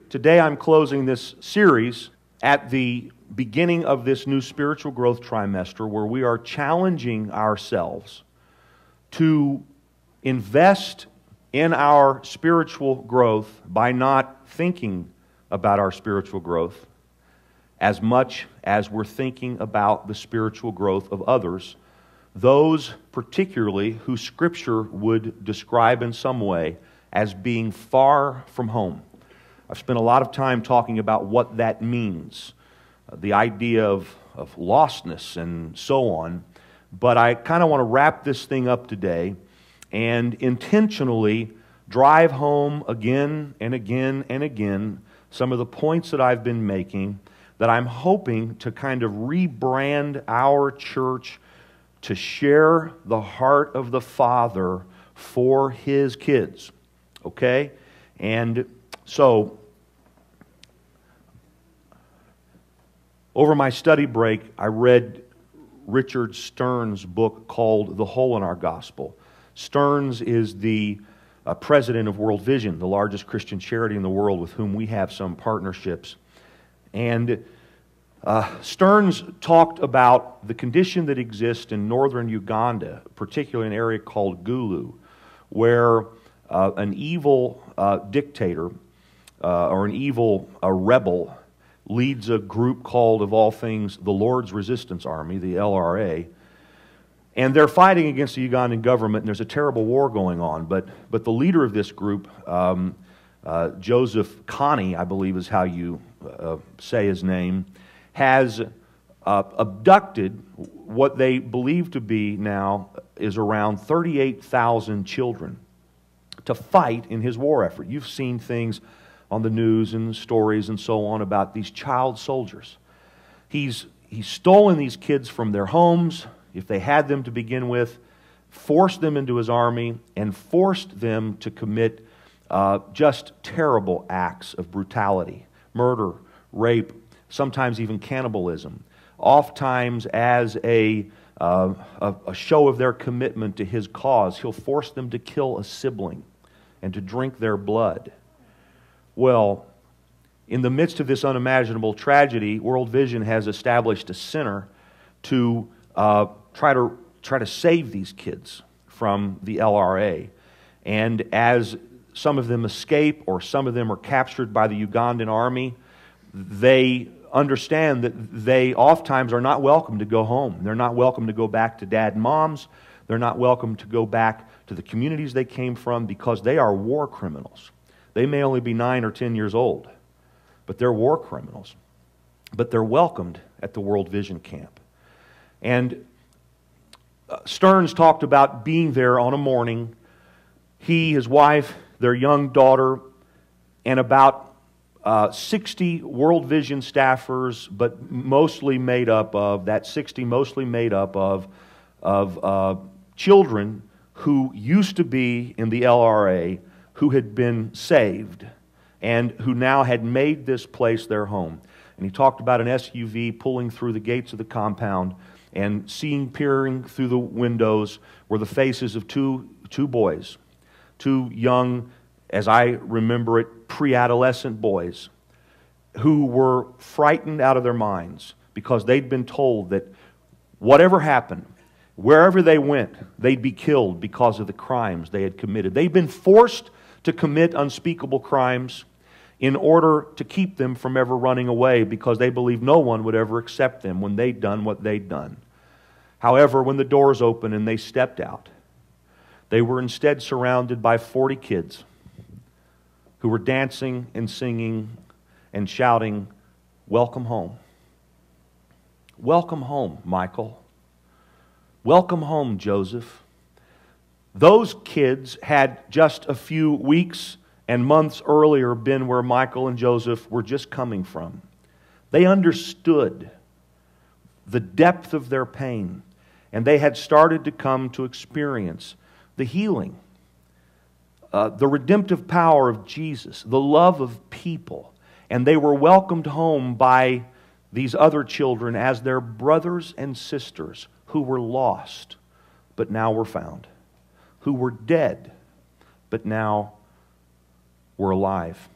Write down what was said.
Today I'm closing this series at the beginning of this new spiritual growth trimester where we are challenging ourselves to invest in our spiritual growth by not thinking about our spiritual growth as much as we're thinking about the spiritual growth of others, those particularly who Scripture would describe in some way as being far from home. I've spent a lot of time talking about what that means, the idea of lostness and so on, but I kind of want to wrap this thing up today and intentionally drive home again and again and again some of the points that I've been making that I'm hoping to kind of rebrand our church to share the heart of the Father for His kids. Okay? And so, over my study break, I read Richard Stearns' book called The Hole in Our Gospel. Stearns is the president of World Vision, the largest Christian charity in the world with whom we have some partnerships. And Stearns talked about the condition that exists in northern Uganda, particularly an area called Gulu, where an evil dictator or an evil rebel leads a group called, of all things, the Lord's Resistance Army, the LRA, and they're fighting against the Ugandan government, and there's a terrible war going on. But the leader of this group, Joseph Kony, I believe is how you say his name, has abducted what they believe to be now is around 38,000 children to fight in his war effort. You've seen things on the news and stories and so on about these child soldiers. He's stolen these kids from their homes, if they had them to begin with, forced them into his army, and forced them to commit just terrible acts of brutality, murder, rape, sometimes even cannibalism, oftentimes as a show of their commitment to his cause. He'll force them to kill a sibling and to drink their blood. Well, in the midst of this unimaginable tragedy, World Vision has established a center to try to save these kids from the LRA. And as some of them escape or some of them are captured by the Ugandan army, they understand that they oftentimes are not welcome to go home. They're not welcome to go back to dad and moms. They're not welcome to go back to the communities they came from because they are war criminals. They may only be 9 or 10 years old, but they're war criminals. But they're welcomed at the World Vision camp. And Stearns talked about being there on a morning. He, his wife, their young daughter, and about 60 World Vision staffers, but mostly made up of, that 60 mostly made up of children who used to be in the LRA, who had been saved, and who now had made this place their home. And he talked about an SUV pulling through the gates of the compound and peering through the windows were the faces of two boys, two young, as I remember it, pre-adolescent boys who were frightened out of their minds because they'd been told that whatever happened, wherever they went, they'd be killed because of the crimes they had committed. They'd been forced to commit unspeakable crimes in order to keep them from ever running away because they believed no one would ever accept them when they'd done what they'd done. However, when the doors opened and they stepped out, they were instead surrounded by 40 kids who were dancing and singing and shouting, "Welcome home. Welcome home, Michael. Welcome home, Joseph." Those kids had just a few weeks and months earlier been where Michael and Joseph were just coming from. They understood the depth of their pain, and they had started to come to experience the healing, the redemptive power of Jesus, the love of people, and they were welcomed home by these other children as their brothers and sisters who were lost but now were found, who were dead but now were alive.